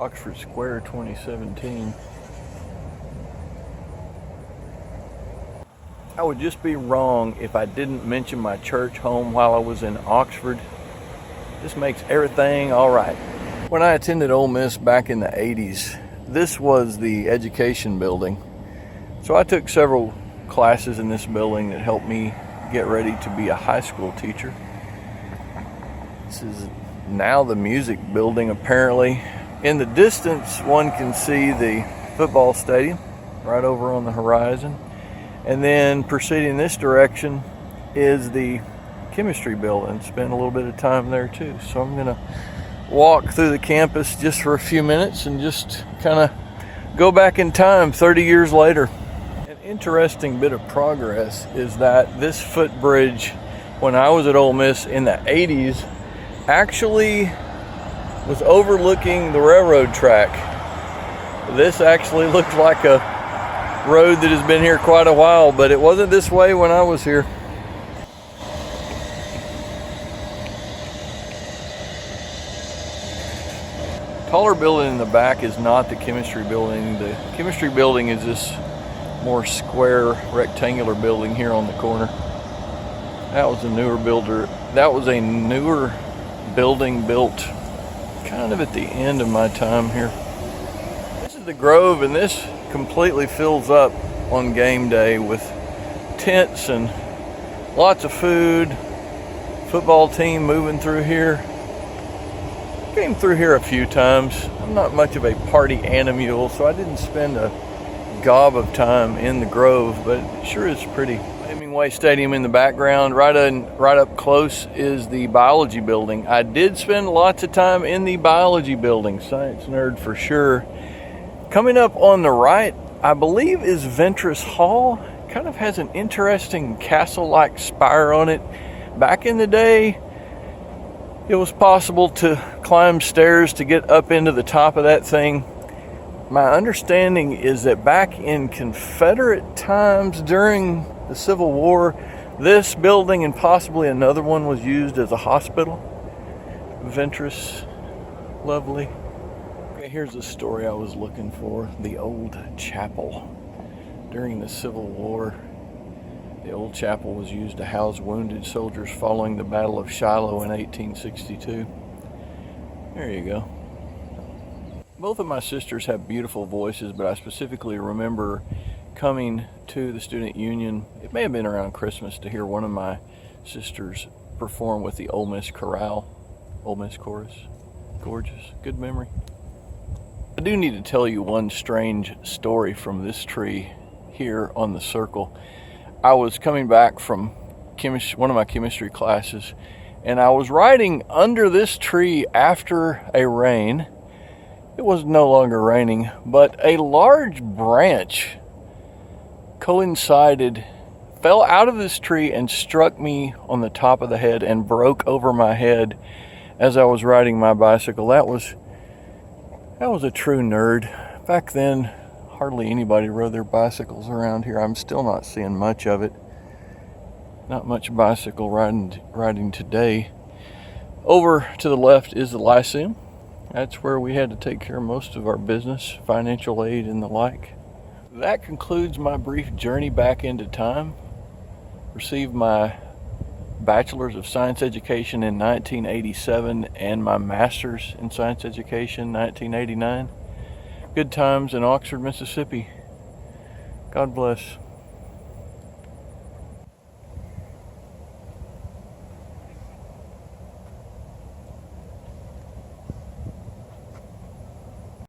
Oxford Square 2017. I would just be wrong if I didn't mention my church home while I was in Oxford. This makes everything all right. When I attended Ole Miss back in the 80s, this was the education building. So I took several classes in this building that helped me get ready to be a high school teacher. This is now the music building, apparently. In the distance, one can see the football stadium right over on the horizon. And then proceeding this direction is the chemistry building. Spend a little bit of time there too. So I'm gonna walk through the campus just for a few minutes and just kind of go back in time 30 years later. An interesting bit of progress is that this footbridge, when I was at Ole Miss in the 80s, actually was overlooking the railroad track. This actually looked like a road that has been here quite a while, but it wasn't this way when I was here. Taller building in the back is not the chemistry building. The chemistry building is this more square, rectangular building here on the corner. That was a newer building built kind of at the end of my time here. This is the Grove, and this completely fills up on game day with tents and lots of food. Football team moving through here. Came through here a few times. I'm not much of a party animal, so I didn't spend a gob of time in the Grove, but it sure is pretty. Hemingway Stadium in the background. Right up close is the biology building. I did spend lots of time in the biology building. Science nerd for sure. Coming up on the right, I believe, is Ventris Hall. Kind of has an interesting castle-like spire on it. Back in the day, it was possible to climb stairs to get up into the top of that thing. My understanding is that back in Confederate times during the Civil War, this building and possibly another one was used as a hospital. Ventris, lovely. Okay, here's the story I was looking for. The old chapel. During the Civil War, the old chapel was used to house wounded soldiers following the Battle of Shiloh in 1862. There you go. Both of my sisters have beautiful voices, but I specifically remember coming to the student union, it may have been around Christmas, to hear one of my sisters perform with the Ole Miss Chorale, Ole Miss Chorus. Gorgeous, good memory. I do need to tell you one strange story from this tree here on the circle. I was coming back from one of my chemistry classes, and I was riding under this tree after a rain. It was no longer raining, but a large branch fell out of this tree and struck me on the top of the head and broke over my head as I was riding my bicycle. That was a true nerd. Back then, hardly anybody rode their bicycles around here. I'm still not seeing much of it. Not much bicycle riding today. Over to the left is the Lyceum. That's where we had to take care of most of our business, financial aid and the like. That concludes my brief journey back into time. Received my Bachelor's of Science Education in 1987 and my Master's in Science Education 1989. Good times in Oxford, Mississippi. God bless.